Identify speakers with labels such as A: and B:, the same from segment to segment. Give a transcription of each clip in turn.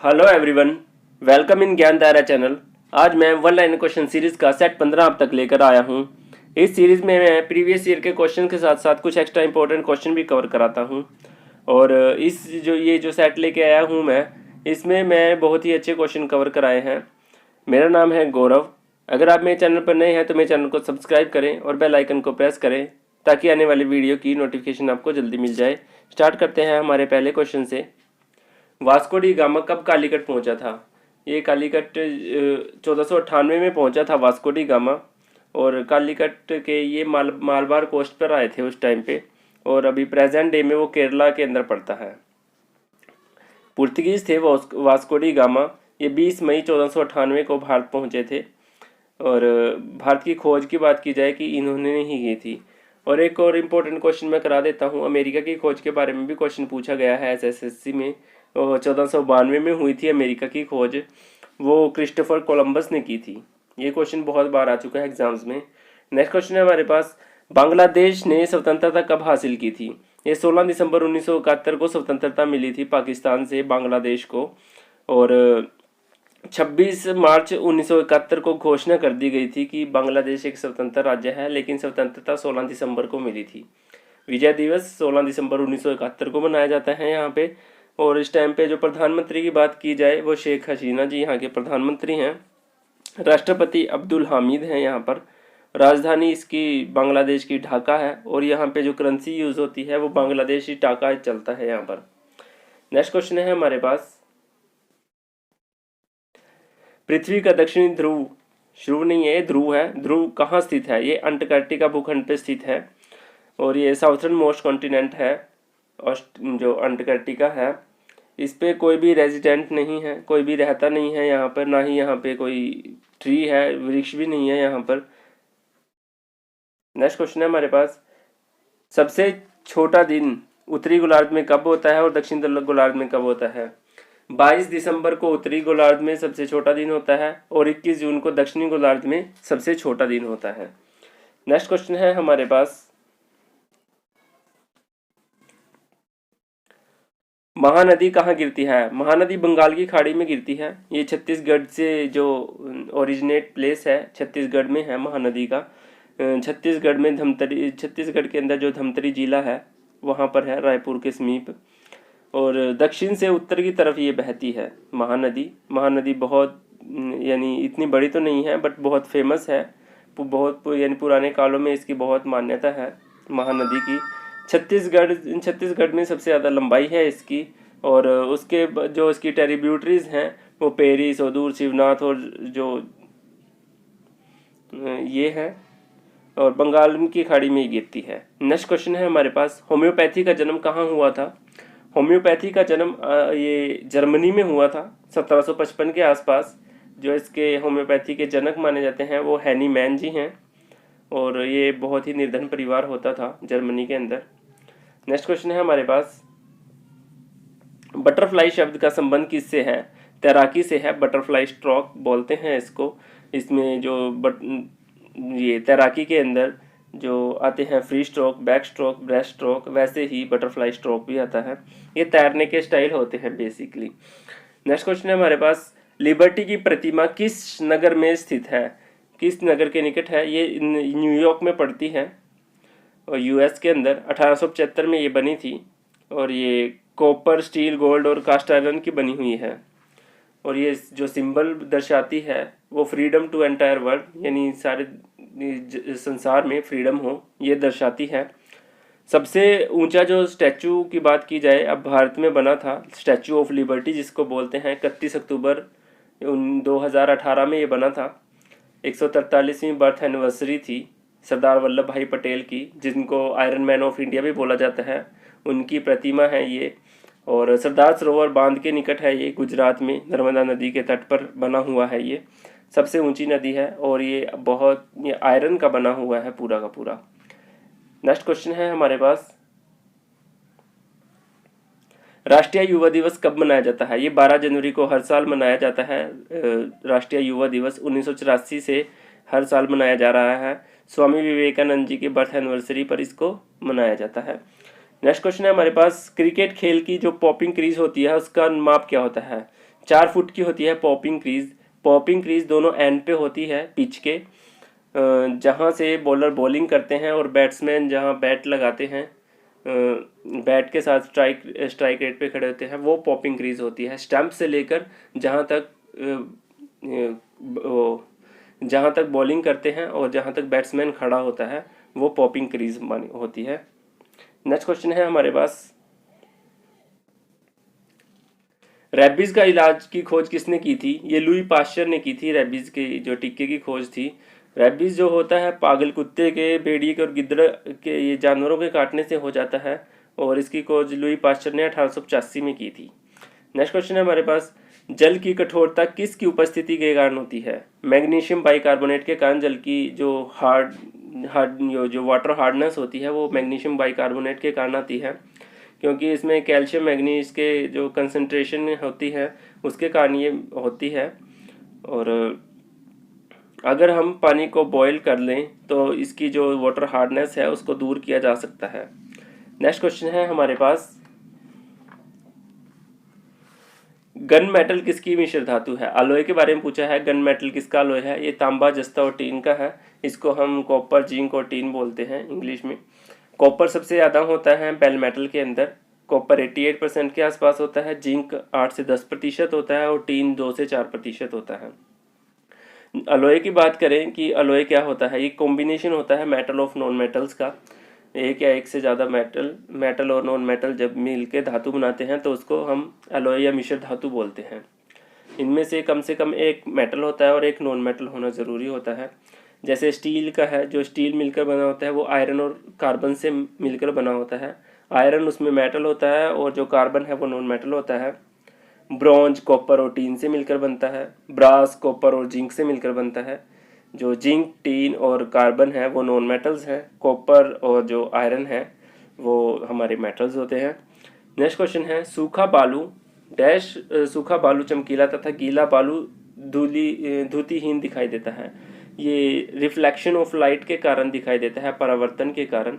A: Hello everyone, welcome in ज्ञान दायरा channel. आज मैं वन लाइन क्वेश्चन सीरीज का सेट 15 अब तक लेकर आया हूँ। इस सीरीज में मैं प्रीवियस ईयर के क्वेश्चन के साथ साथ कुछ एक्स्ट्रा इंपॉर्टेंट क्वेश्चन भी कवर कराता हूँ। और इस जो सेट लेके आया हूँ मैं, इसमें मैं बहुत ही अच्छे क्वेश्चन कवर कराए हैं। मेरा नाम है गौरव। अगर आप मेरे चैनल पर नए हैं तो मेरे चैनल को सब्सक्राइब करें और बेल आइकन को प्रेस करें ताकि आने वाली वीडियो की नोटिफिकेशन आपको जल्दी मिल जाए। स्टार्ट करते हैं हमारे पहले क्वेश्चन से। वास्को डी गामा कब कालीकट पहुंचा था? ये कालीकट 1498 में पहुंचा था वास्को डी गामा। और कालीकट के ये मालबार कोस्ट पर आए थे उस टाइम पे। और अभी प्रेजेंट डे में वो केरला के अंदर पड़ता है। पुर्तगीज थे वास्को डी गामा। ये 20 मई 1498 को भारत पहुंचे थे। और भारत की खोज की बात की जाए कि इन्होंने ही की थी। और एक और इम्पोर्टेंट क्वेश्चन मैं करा देता हूँ। अमेरिका की खोज के बारे में भी क्वेश्चन पूछा गया है एसएससी में। 1492 में हुई थी अमेरिका की खोज। वो क्रिस्टोफर कोलंबस ने की थी। ये क्वेश्चन बहुत बार आ चुका है एग्जाम्स में। नेक्स्ट क्वेश्चन है हमारे पास, बांग्लादेश ने स्वतंत्रता कब हासिल की थी? ये 16 दिसंबर 1971 को स्वतंत्रता मिली थी पाकिस्तान से बांग्लादेश को। और 26 मार्च 1971 को घोषणा कर दी गई थी कि बांग्लादेश एक स्वतंत्र राज्य है, लेकिन स्वतंत्रता 16 दिसंबर को मिली थी। विजय दिवस 16 दिसंबर 1971 को मनाया जाता है यहाँ पे। और इस टाइम पे जो प्रधानमंत्री की बात की जाए वो शेख हसीना जी यहाँ के प्रधानमंत्री हैं। राष्ट्रपति अब्दुल हामिद हैं यहाँ पर। राजधानी इसकी बांग्लादेश की ढाका है। और यहाँ पे जो करेंसी यूज़ होती है वो बांग्लादेशी टाका चलता है यहाँ पर। नेक्स्ट क्वेश्चन है हमारे पास, पृथ्वी का दक्षिणी ध्रुव, ध्रुव नहीं है, ध्रुव है, ध्रुव कहाँ स्थित है? ये अंटार्कटिका भूखंड पे स्थित है। और ये साउथर्न मोस्ट कॉन्टिनेंट है जो अंटार्कटिका है। इस पे कोई भी रेजिडेंट नहीं है, कोई भी रहता नहीं है यहाँ पर, ना ही यहाँ पे कोई ट्री है, वृक्ष भी नहीं है यहाँ पर। नेक्स्ट क्वेश्चन है हमारे पास, सबसे छोटा दिन उत्तरी गोलार्ध में कब होता है और दक्षिण गोलार्ध में कब होता है? 22 दिसंबर को उत्तरी गोलार्ध में सबसे छोटा दिन होता है और 21 जून को दक्षिणी गोलार्ध में सबसे छोटा दिन होता है। नेक्स्ट क्वेश्चन है हमारे पास, महानदी कहाँ गिरती है? महानदी बंगाल की खाड़ी में गिरती है। ये छत्तीसगढ़ से जो ओरिजिनेट प्लेस है, छत्तीसगढ़ में है महानदी का। छत्तीसगढ़ में धमतरी, छत्तीसगढ़ के अंदर जो धमतरी जिला है वहाँ पर है, रायपुर के समीप। और दक्षिण से उत्तर की तरफ ये बहती है महानदी। महानदी बहुत यानी इतनी बड़ी तो नहीं है बट बहुत फेमस है। बहुत यानी पुराने कालों में इसकी बहुत मान्यता है महानदी की। छत्तीसगढ़ में सबसे ज़्यादा लंबाई है इसकी। और उसके जो इसकी टेरिब्यूटरीज हैं वो पेरी, सोदूर, शिवनाथ और जो ये है, और बंगाल की खाड़ी में ही गिरती है। नेक्स्ट क्वेश्चन है हमारे पास, होम्योपैथी का जन्म कहाँ हुआ था? होम्योपैथी का जन्म ये जर्मनी में हुआ था 1755 के आसपास। जो इसके होम्योपैथी के जनक माने जाते हैं वो हैनी मैन जी हैं। और ये बहुत ही निर्धन परिवार होता था जर्मनी के अंदर। नेक्स्ट क्वेश्चन है हमारे पास, बटरफ्लाई शब्द का संबंध किससे है? तैराकी से है। बटरफ्लाई स्ट्रोक बोलते हैं इसको। इसमें जो ये तैराकी के अंदर जो आते हैं free stroke, back stroke, breast stroke, वैसे ही बटरफ्लाई स्ट्रोक भी आता है। ये तैरने के स्टाइल होते हैं बेसिकली। नेक्स्ट क्वेश्चन है हमारे पास, लिबर्टी की प्रतिमा किस नगर में स्थित है? किस नगर के निकट है? ये न्यूयॉर्क में पड़ती है और यूएस के अंदर। 1875 में ये बनी थी। और ये कॉपर, स्टील, गोल्ड और कास्ट आयरन की बनी हुई है। और ये जो सिंबल दर्शाती है वो फ्रीडम टू एंटायर वर्ल्ड, यानी सारे संसार में फ्रीडम हो, ये दर्शाती है। सबसे ऊंचा जो स्टैचू की बात की जाए अब भारत में बना था, स्टैचू ऑफ लिबर्टी जिसको बोलते हैं, 31 अक्टूबर 2018 में ये बना था। 143वीं बर्थ एनिवर्सरी थी सरदार वल्लभ भाई पटेल की, जिनको आयरन मैन ऑफ इंडिया भी बोला जाता है। उनकी प्रतिमा है ये। और सरदार सरोवर बांध के निकट है ये, गुजरात में नर्मदा नदी के तट पर बना हुआ है ये। सबसे ऊंची नदी है और ये आयरन का बना हुआ है पूरा का पूरा। नेक्स्ट क्वेश्चन है हमारे पास, राष्ट्रीय युवा दिवस कब मनाया जाता है? ये 12 जनवरी को हर साल मनाया जाता है। राष्ट्रीय युवा दिवस 1984 से हर साल मनाया जा रहा है। स्वामी विवेकानंद जी के बर्थ एनिवर्सरी पर इसको मनाया जाता है। नेक्स्ट क्वेश्चन है हमारे पास, क्रिकेट खेल की जो पॉपिंग क्रीज होती है उसका माप क्या होता है? 4 फुट की होती है पॉपिंग क्रीज। पॉपिंग क्रीज दोनों एंड पे होती है पिच के, जहाँ से बॉलर बॉलिंग करते हैं और बैट्समैन जहाँ बैट लगाते हैं, बैट के साथ स्ट्राइक रेट पे खड़े होते हैं, वो पॉपिंग क्रीज होती है। स्टंप से लेकर जहाँ तक जहाँ तक बॉलिंग करते हैं और जहाँ तक बैट्समैन खड़ा होता है, वो पॉपिंग क्रीज होती है। नेक्स्ट क्वेश्चन है हमारे पास, रेबीज का इलाज की खोज किसने की थी? ये लुई पाश्चर ने की थी। रेबीज के जो टीके की खोज थी। रेबीज जो होता है पागल कुत्ते के, भेड़िए के और गिद्ध के, ये जानवरों के काटने से हो जाता है, और इसकी खोज लुई पाश्चर ने 1885 में की थी। नेक्स्ट क्वेश्चन है हमारे पास, जल की कठोरता किसकी उपस्थिति के कारण होती है? मैग्नीशियम बाइकार्बोनेट के कारण जल की जो हार्ड हार्ड जो वाटर हार्डनेस होती है वो मैग्नीशियम बाइकार्बोनेट के कारण आती है, क्योंकि इसमें कैल्शियम मैग्नीज के जो कंसंट्रेशन होती है उसके कारण ये होती है। और अगर हम पानी को बॉईल कर लें तो इसकी जो वाटर हार्डनेस है उसको दूर किया जा सकता है। नेक्स्ट क्वेश्चन है हमारे पास, गन मेटल किसकी मिश्र धातु है? अलॉय के बारे में पूछा है। गन मेटल किसका अलॉय है? ये तांबा, जस्ता और टीन का है। इसको हम कॉपर, जिंक और टीन बोलते हैं इंग्लिश में। कॉपर सबसे ज़्यादा होता है बेल मेटल के अंदर। कॉपर 88% के आसपास होता है, जिंक 8 से 10% होता है और टीन 2 से 4% होता है। अलॉय की बात करें कि अलॉय क्या होता है, ये कॉम्बिनेशन होता है मेटल ऑफ नॉन मेटल्स का। एक या एक से ज़्यादा मेटल और नॉन मेटल जब मिल के धातु बनाते हैं तो उसको हम अलॉय या मिश्र धातु बोलते हैं। इनमें से कम एक मेटल होता है और एक नॉन मेटल होना ज़रूरी होता है। जैसे स्टील का है, जो स्टील मिलकर बना होता है वो आयरन और कार्बन से मिलकर बना होता है। आयरन उसमें मेटल होता है और जो कार्बन है वो नॉन मेटल होता है। ब्रॉन्ज कॉपर और टीन से मिलकर बनता है। ब्रास कॉपर और जिंक से मिलकर बनता है। जो जिंक, टीन और कार्बन है वो नॉन मेटल्स हैं। कॉपर और जो आयरन है वो हमारे मेटल्स होते हैं। नेक्स्ट क्वेश्चन है, सूखा बालू डैश सूखा बालू चमकीला तथा गीला बालू धूतिहीन दिखाई देता है। ये रिफ्लेक्शन ऑफ लाइट के कारण दिखाई देता है, परावर्तन के कारण।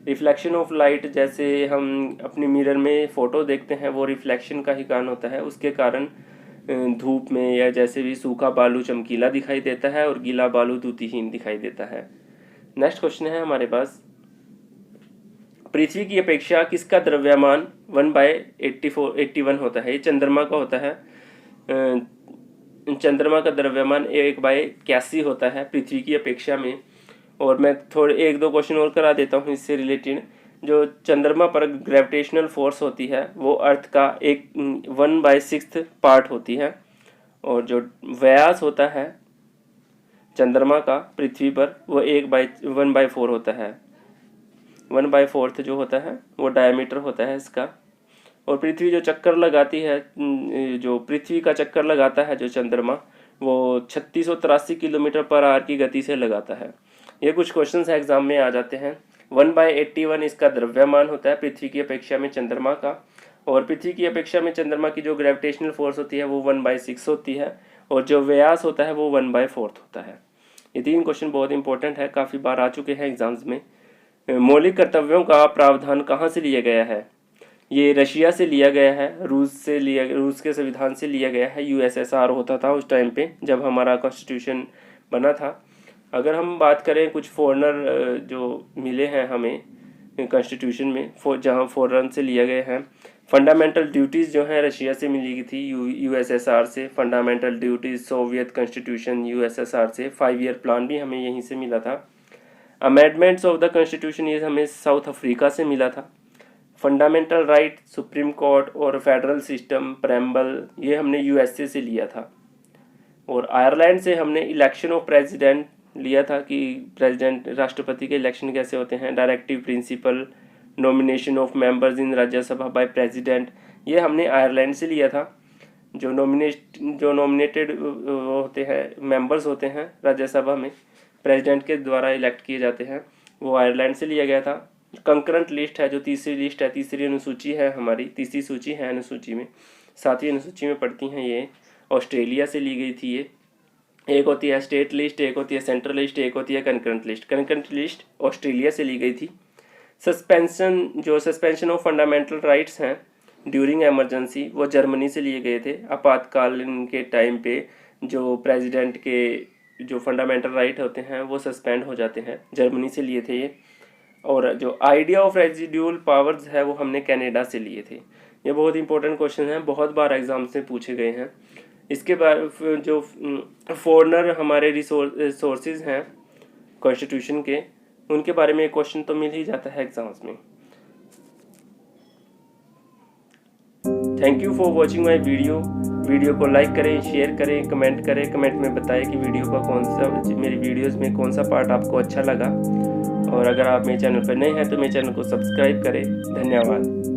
A: रिफ्लेक्शन ऑफ लाइट, जैसे हम अपनी मिरर में फ़ोटो देखते हैं, वो रिफ्लेक्शन का ही कारण होता है। उसके कारण धूप में या जैसे भी सूखा बालू चमकीला दिखाई देता है और गीला बालू द्युतिहीन दिखाई देता है। नेक्स्ट क्वेश्चन है हमारे पास, पृथ्वी की अपेक्षा किसका द्रव्यमान 1/81 होता है? ये चंद्रमा का होता है। चंद्रमा का द्रव्यमान 1/81 होता है पृथ्वी की अपेक्षा में। और मैं थोड़े 1-2 क्वेश्चन और करा देता हूँ इससे रिलेटेड। जो चंद्रमा पर ग्रेविटेशनल फोर्स होती है वो अर्थ का 1/6 पार्ट होती है, और जो व्यास होता है चंद्रमा का पृथ्वी पर वो 1/4 होता है। 1/4 जो होता है वो डायमीटर होता है इसका। और पृथ्वी जो चक्कर लगाती है, जो पृथ्वी का चक्कर लगाता है जो चंद्रमा, वो 3683 किलोमीटर पर आवर की गति से लगाता है। ये कुछ क्वेश्चंस एग्जाम में आ जाते हैं। 1/81 इसका द्रव्यमान होता है पृथ्वी की अपेक्षा में चंद्रमा का, और पृथ्वी की अपेक्षा में चंद्रमा की जो ग्रेविटेशनल फोर्स होती है वो 1/6 होती है, और जो व्यास होता है वो 1/4 होता है। ये 3 क्वेश्चन बहुत इंपॉर्टेंट है, काफ़ी बार आ चुके हैं एग्जाम्स में। मौलिक कर्तव्यों का प्रावधान कहाँ से लिया गया है? ये रशिया से लिया गया है, रूस के संविधान से लिया गया है। यूएसएसआर होता था उस टाइम पे जब हमारा कॉन्स्टिट्यूशन बना था। अगर हम बात करें कुछ फॉरेनर जो मिले हैं हमें कॉन्स्टिट्यूशन में, जहाँ फॉरेन से लिया गया है। फंडामेंटल ड्यूटीज़ जो हैं रशिया से मिली थी यूएसएसआर से। Fundamental duties Soviet constitution USSR से। 5 ईयर प्लान भी हमें यहीं से मिला था। अमेंडमेंट्स ऑफ द कॉन्स्टिट्यूशन ये हमें साउथ अफ्रीका से मिला था। फंडामेंटल राइट, सुप्रीम कोर्ट और फेडरल सिस्टम प्रेम्बल ये हमने यूएसए से लिया था। और आयरलैंड से हमने इलेक्शन ऑफ प्रेसिडेंट लिया था कि प्रेसिडेंट राष्ट्रपति के इलेक्शन कैसे होते हैं। Directive principle, nomination of members in Rajya Sabha by president, ये हमने आयरलैंड से लिया था। जो नॉमिनेटेड होते हैं मेंबर्स होते हैं राज्यसभा में, प्रेसिडेंट के द्वारा इलेक्ट किए जाते हैं, वो आयरलैंड से लिया गया था। कंकरेंट लिस्ट है, जो तीसरी लिस्ट है, तीसरी अनुसूची है हमारी, तीसरी सूची है अनुसूची में, 7वीं अनुसूची में पढ़ती हैं, ये ऑस्ट्रेलिया से ली गई थी। ये एक होती है स्टेट लिस्ट, एक होती है सेंट्रल लिस्ट, एक होती है concurrent list. Concurrent list Australia से ली गई थी। सस्पेंशन ऑफ फंडामेंटल राइट्स हैं, ड्यूरिंग एमरजेंसी वो जर्मनी से लिए गए थे। आपातकालीन के टाइम पे जो प्रेसिडेंट के जो फंडामेंटल राइट होते हैं वो सस्पेंड हो जाते हैं, जर्मनी से लिए थे ये। और जो आइडिया ऑफ रेजिड्यूल पावर्स है वो हमने कनाडा से लिए थे। ये बहुत इंपॉर्टेंट क्वेश्चन है, बहुत बार एग्जाम से पूछे गए हैं। इसके बाद जो फॉरेनर हमारे रिसोर्सेज हैं कॉन्स्टिट्यूशन के, उनके बारे में एक क्वेश्चन तो मिल ही जाता है एग्जाम्स में। Thank you for watching my video को लाइक करें, शेयर करें, कमेंट करें। कमेंट में बताएं कि वीडियो का कौन सा, मेरी वीडियोस में कौन सा पार्ट आपको अच्छा लगा। और अगर आप मेरे चैनल पर नए हैं तो मेरे चैनल को सब्सक्राइब करें। धन्यवाद।